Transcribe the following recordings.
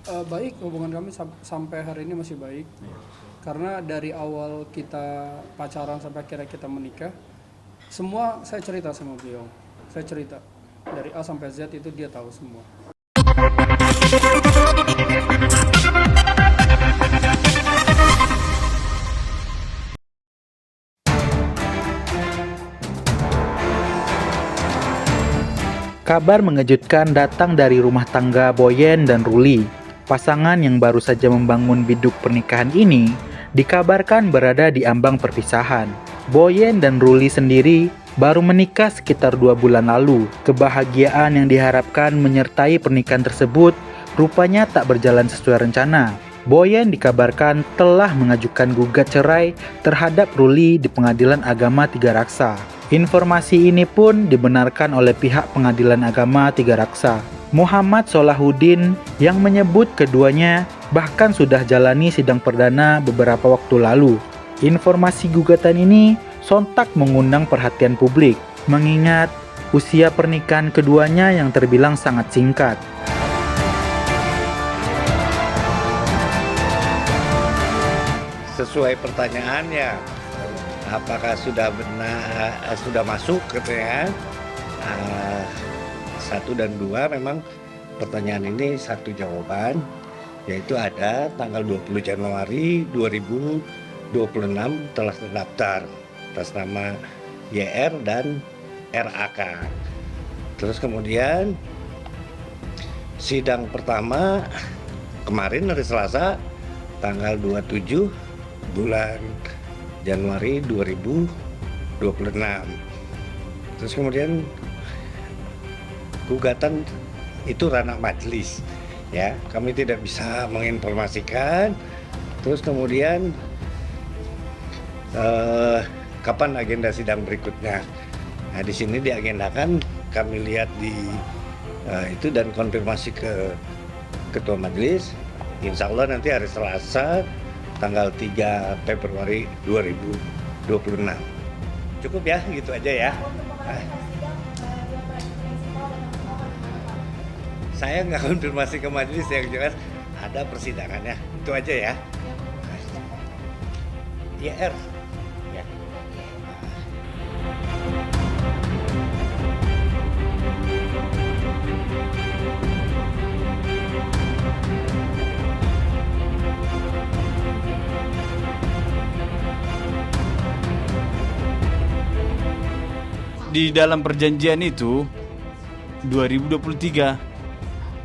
Baik, hubungan kami sampai hari ini masih baik. Karena dari awal kita pacaran sampai akhirnya kita menikah, semua saya cerita sama beliau. Saya cerita dari A sampai Z, itu dia tahu semua. Kabar mengejutkan datang dari rumah tangga Boyen dan Ruli. Pasangan yang baru saja membangun biduk pernikahan ini dikabarkan berada di ambang perpisahan. Boyen dan Ruli sendiri baru menikah sekitar 2 bulan lalu. Kebahagiaan yang diharapkan menyertai pernikahan tersebut rupanya tak berjalan sesuai rencana. Boyen dikabarkan telah mengajukan gugat cerai terhadap Ruli di Pengadilan Agama Tiga Raksa. Informasi ini pun dibenarkan oleh pihak Pengadilan Agama Tiga Raksa. Muhammad Solahuddin yang menyebut keduanya bahkan sudah jalani sidang perdana beberapa waktu lalu. Informasi gugatan ini sontak mengundang perhatian publik, mengingat usia pernikahan keduanya yang terbilang sangat singkat. Sesuai pertanyaannya, apakah sudah benar, sudah masuk katanya. Satu dan dua memang pertanyaan ini satu jawaban, yaitu ada tanggal 20 Januari 2026 telah terdaftar atas nama YR dan RAK. Terus kemudian sidang pertama kemarin hari Selasa tanggal 27 bulan Januari 2026. Terus kemudian gugatan itu ranah majelis, ya. Kami tidak bisa menginformasikan. Terus kemudian kapan agenda sidang berikutnya? Nah, di sini diagendakan, kami lihat di itu dan konfirmasi ke Ketua Majelis. Insya Allah nanti hari Selasa tanggal 3 Februari 2026. Cukup ya, gitu aja ya. Saya nggak konfirmasi ke majelis, yang jelas ada persidangannya. Itu aja ya. YR. Ya. Di dalam perjanjian itu 2023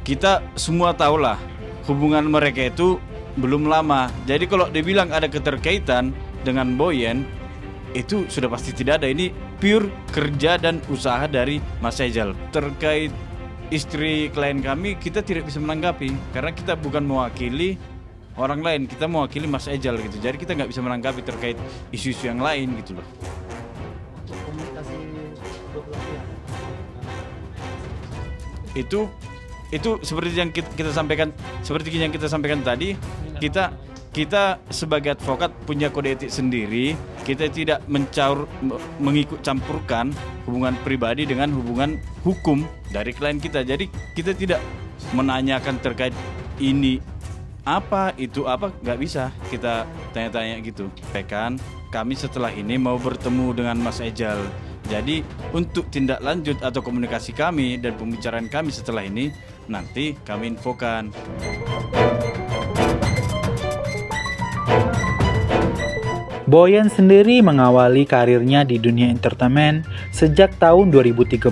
kita semua tahulah hubungan mereka itu belum lama. Jadi kalau dibilang ada keterkaitan dengan Boyen, itu sudah pasti tidak ada. Ini pure kerja dan usaha dari Mas Ejal. Terkait istri klien kami, kita tidak bisa menanggapi karena kita bukan mewakili orang lain, kita mewakili Mas Ejal gitu. Jadi kita nggak bisa menanggapi terkait isu-isu yang lain gitu loh. Itu seperti yang kita sampaikan tadi, kita sebagai advokat punya kode etik sendiri. Kita tidak mengikut campurkan hubungan pribadi dengan hubungan hukum dari klien kita. Jadi kita tidak menanyakan terkait ini apa, itu apa, nggak bisa kita tanya-tanya gitu. Sampaikan kami setelah ini mau bertemu dengan Mas Ejal. Jadi untuk tindak lanjut atau komunikasi kami dan pembicaraan kami setelah ini nanti kami infokan. Boyen sendiri mengawali karirnya di dunia entertainment sejak tahun 2013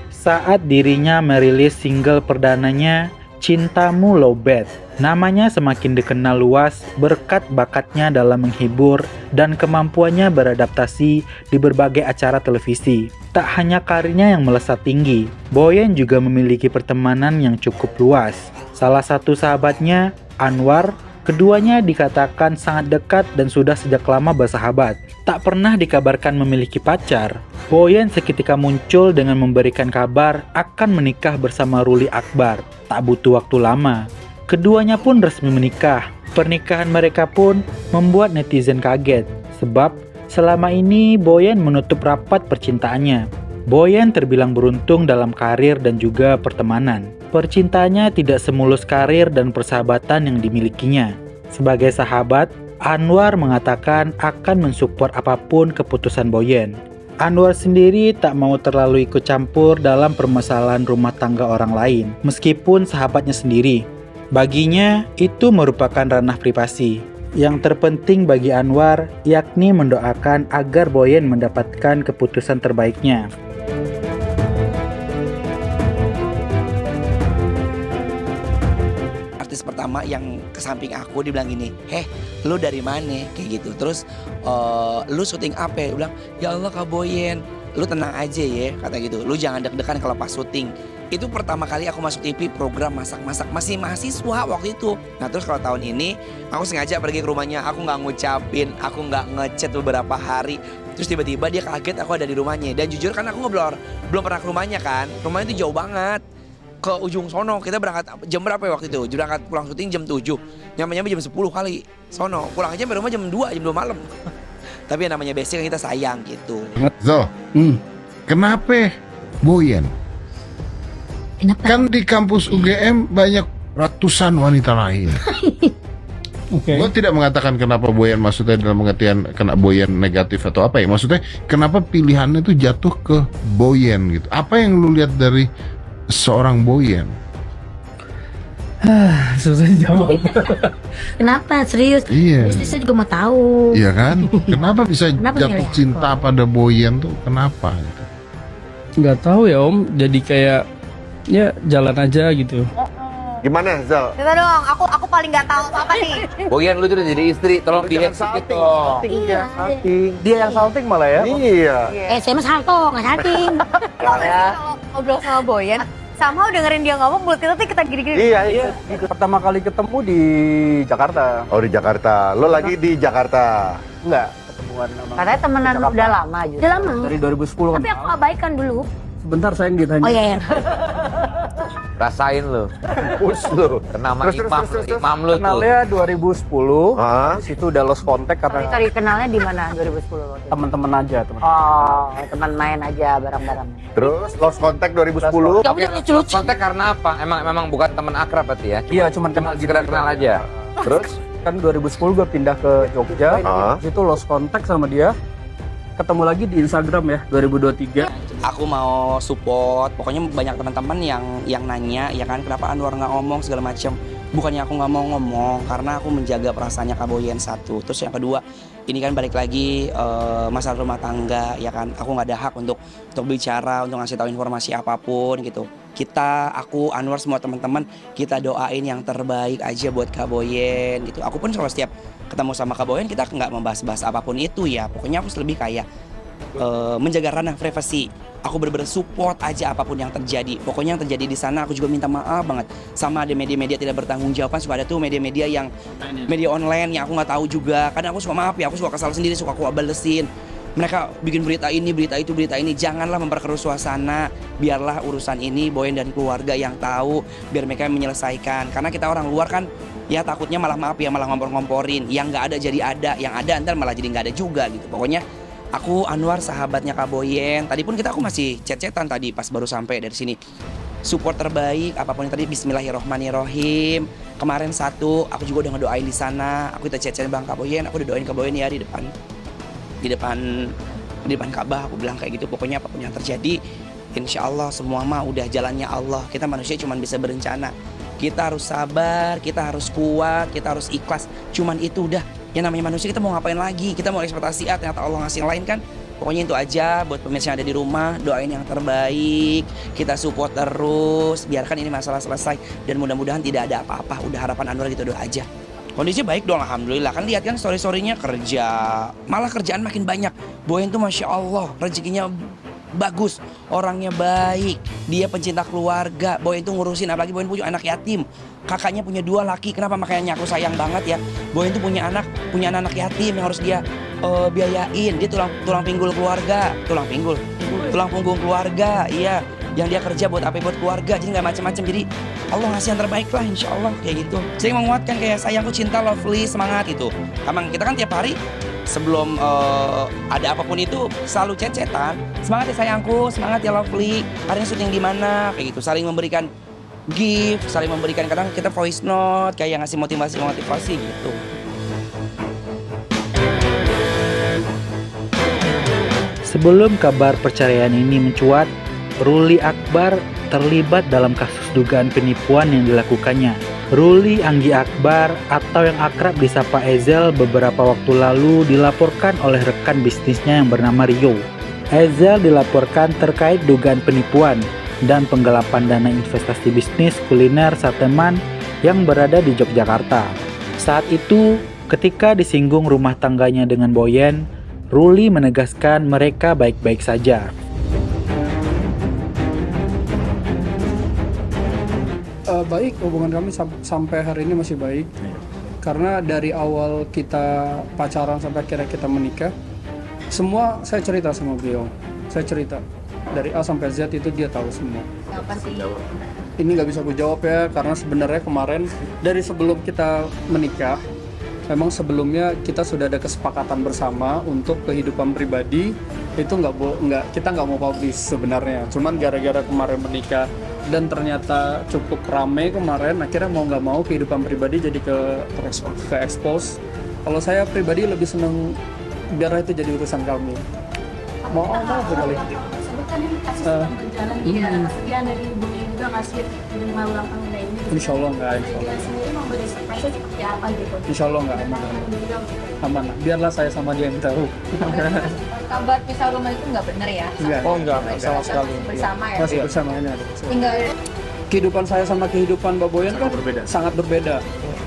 saat dirinya merilis single perdananya Cintamu Lowbat. Namanya semakin dikenal luas berkat bakatnya dalam menghibur dan kemampuannya beradaptasi di berbagai acara televisi. Tak hanya karirnya yang melesat tinggi, Boyen juga memiliki pertemanan yang cukup luas. Salah satu sahabatnya, Anwar, keduanya dikatakan sangat dekat dan sudah sejak lama bersahabat. Tak pernah dikabarkan memiliki pacar. Boyen seketika muncul dengan memberikan kabar akan menikah bersama Ruli Akbar. Tak butuh waktu lama, keduanya pun resmi menikah. Pernikahan mereka pun membuat netizen kaget, sebab selama ini Boyen menutup rapat percintaannya. Boyen terbilang beruntung dalam karir dan juga pertemanan. Percintaannya tidak semulus karir dan persahabatan yang dimilikinya. Sebagai sahabat, Anwar mengatakan akan mensupport apapun keputusan Boyen. Anwar sendiri tak mau terlalu ikut campur dalam permasalahan rumah tangga orang lain, meskipun sahabatnya sendiri. Baginya, itu merupakan ranah privasi. Yang terpenting bagi Anwar, yakni mendoakan agar Boyen mendapatkan keputusan terbaiknya. Artis pertama yang ke samping aku, dia bilang gini, lu dari mana? Kayak gitu. Terus lu syuting apa? Dia bilang, ya Allah Kak Boyen, lu tenang aja ya, kata gitu. Lu jangan deg-degan kalau pas syuting. Itu pertama kali aku masuk TV program masak-masak, masih mahasiswa waktu itu. Nah terus kalau tahun ini aku sengaja pergi ke rumahnya, aku nggak ngucapin, aku nggak ngechat beberapa hari. Terus tiba-tiba dia kaget aku ada di rumahnya. Dan jujur kan aku belum pernah ke rumahnya kan, rumahnya itu jauh banget. Ke ujung sono, kita berangkat jam berapa ya waktu itu? Berangkat pulang syuting jam 7, nyampe jam 10 kali sono. Pulang aja sampai rumah jam 2 malam. Tapi yang namanya basic kan kita sayang gitu. Zo, kenapa Boyen? Kenapa? Kan di kampus UGM banyak ratusan wanita lain. Oke. Gue tidak mengatakan kenapa Boyen, maksudnya dalam pengertian kena Boyen negatif atau apa ya. Maksudnya kenapa pilihannya itu jatuh ke Boyen gitu. Apa yang lu lihat dari seorang Boyen? Susah jawab. Kenapa? Serius? Iya. Saya juga mau tahu. Iya kan? Kenapa bisa Kenapa jatuh milih cinta pada Boyen tuh? Kenapa gitu? Nggak tahu ya Om, jadi kayak ya jalan aja gitu. Gimana Zal? Coba dong, aku paling nggak tahu apa nih. Boyan lu tuh udah jadi istri, tolong dilihat sedikit dong. Iya. Dia yang salting malah ya? Iya. Saya mah salto, nggak salting. Kalau ngobrol sama Boyen, somehow dengerin dia ngomong mulut kita tuh kita gini-gini. Iya. Pertama kali ketemu di Jakarta. Oh di Jakarta. Lo lagi di Jakarta? Enggak, ketemuan sama. Katanya temenan udah lama juga. Udah lama. Dari 2010 Tapi aku abaikan dulu. Sebentar sayang ditanya. Oh iya. Rasain lu. Push lo. Kena sama Terus, imam, terus. imam lu tuh. Kenalnya 2010. Di situ udah lost contact karena Sorry, kenalnya di mana 2010 waktu itu? teman-teman aja, teman. Oh, teman main aja bareng-bareng. Terus lost contact 2010. Kamu udah lucu-lucu. Kontak karena apa? Emang bukan teman akrab berarti ya? Iya, cuman kenal Sekedar kenal aja. Terus kan 2010 gue pindah ke Jogja, di situ lost contact sama dia, ketemu lagi di Instagram ya 2023. Aku mau support, pokoknya banyak teman-teman yang nanya ya kan kenapa Anwar nggak ngomong segala macam. Bukannya aku nggak mau ngomong, karena aku menjaga perasaannya Kak Boyen satu. Terus yang kedua, ini kan balik lagi masalah rumah tangga ya kan. Aku nggak ada hak untuk bicara, untuk ngasih tahu informasi apapun gitu. Aku, Anwar, semua teman-teman kita doain yang terbaik aja buat Kak Boyen gitu. Aku pun kalau setiap ketemu sama Kak Boyen kita nggak membahas-bahas apapun itu ya. Pokoknya aku lebih kayak menjaga ranah privasi. Aku bener-bener support aja apapun yang terjadi. Pokoknya yang terjadi di sana aku juga minta maaf banget. Sama ada media-media tidak bertanggung jawab, suka ada tuh media-media yang media online yang aku nggak tahu juga. Kadang aku suka maaf ya, aku suka kesal sendiri, suka aku balesin. Mereka bikin berita ini, berita itu, berita ini. Janganlah memperkeruh suasana. Biarlah urusan ini Boyen dan keluarga yang tahu, biar mereka yang menyelesaikan. Karena kita orang luar kan ya takutnya malah maaf ya, malah ngompor-ngomporin. Yang nggak ada jadi ada, yang ada ntar malah jadi nggak ada juga gitu. Pokoknya aku Anwar sahabatnya Kak Boyen. Tadi pun aku masih chat-chatan tadi pas baru sampai dari sini. Support terbaik apapun yang tadi. Bismillahirrohmanirrohim. Kemarin aku juga udah ngedoain di sana. Aku kita chat-chat Bang Kak Boyen. Aku udah doain Kak Boyen ya di depan Ka'bah. Aku bilang kayak gitu. Pokoknya apapun yang terjadi, insya Allah semua mah udah jalannya Allah. Kita manusia cuma bisa berencana. Kita harus sabar, kita harus kuat, kita harus ikhlas. Cuman itu udah. Yang namanya manusia, kita mau ngapain lagi? Kita mau ekspektasi ternyata Allah ngasih yang lain kan? Pokoknya itu aja buat pemirsa yang ada di rumah, doain yang terbaik, kita support terus, biarkan ini masalah selesai dan mudah-mudahan tidak ada apa-apa. Udah harapan Anwar gitu doa aja. Kondisi baik dong, alhamdulillah. Kan lihat kan story-storynya kerja, malah kerjaan makin banyak. Boyen tuh masya Allah rezekinya bagus, orangnya baik, dia pencinta keluarga. Boyen tuh ngurusin, apalagi Boyen punya anak yatim, kakaknya punya 2 laki. Kenapa makanya aku sayang banget ya, Boyen tuh punya anak yatim yang harus dia biayain. Dia tulang punggung keluarga, tulang punggung keluarga, iya, yang dia kerja buat keluarga. Jadi nggak macam-macam. Jadi Allah ngasih yang terbaik lah, insya Allah kayak gitu. Saya menguatkan kayak sayangku, cinta, lovely, semangat itu. Emang kita kan tiap hari sebelum ada apapun itu selalu chat-chatan. Semangat ya sayangku, semangat ya lovely. Hari ini syuting di mana? Kayak gitu, saling memberikan gift, saling memberikan, kadang kita voice note kayak ngasih motivasi gitu. Sebelum kabar perceraian ini mencuat, Ruli Akbar terlibat dalam kasus dugaan penipuan yang dilakukannya. Ruli Anggi Akbar atau yang akrab disapa Ezel beberapa waktu lalu dilaporkan oleh rekan bisnisnya yang bernama Rio. Ezel dilaporkan terkait dugaan penipuan dan penggelapan dana investasi bisnis kuliner Sateman yang berada di Yogyakarta. Saat itu, ketika disinggung rumah tangganya dengan Boyen, Ruli menegaskan mereka baik-baik saja. Baik, hubungan kami sampai hari ini masih baik. Karena dari awal kita pacaran sampai akhirnya kita menikah, semua saya cerita sama beliau. Saya cerita dari A sampai Z itu dia tahu semua. Apa sih? Ini nggak bisa aku jawab ya, karena sebenarnya kemarin dari sebelum kita menikah, memang sebelumnya kita sudah ada kesepakatan bersama untuk kehidupan pribadi itu kita nggak mau publish sebenarnya. Cuman gara-gara kemarin menikah dan ternyata cukup rame kemarin, akhirnya mau nggak mau kehidupan pribadi jadi ke expose. Kalau saya pribadi lebih seneng biar itu jadi urusan kami. Mau sekali. berjalan dia kesedihan dari ibunya juga ngasih 5 ulang tahun ini. Insya Allah nggak, insya Allah. Dia sendiri memberi surprise seperti apa gitu. Insya Allah nggak aman. Biarlah saya sama dia yang tahu. Kabar pisah rumah itu nggak bener ya? Enggak. Oh enggak, sama sekali. Bersama ya? Masih bersama ini ada. Tinggal Kehidupan saya sama kehidupan Mbak Boyen kan sangat berbeda.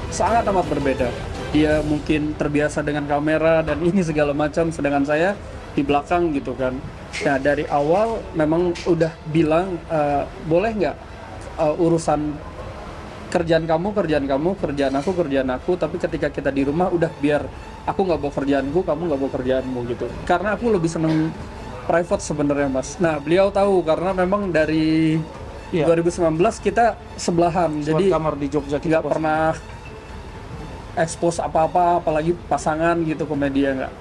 Sangat amat berbeda. Dia mungkin terbiasa dengan kamera dan ini segala macam, sedangkan saya di belakang gitu kan. Nah dari awal memang udah bilang boleh nggak urusan kerjaan aku, tapi ketika kita di rumah udah biar aku nggak bawa kerjaanku, kamu nggak bawa kerjaanmu gitu. Karena aku lebih seneng private sebenarnya Mas. Nah beliau tahu karena memang dari 2019 kita sebelahan, jadi kamar di Jogja nggak pernah expose apa-apa, apalagi pasangan gitu ke media nggak.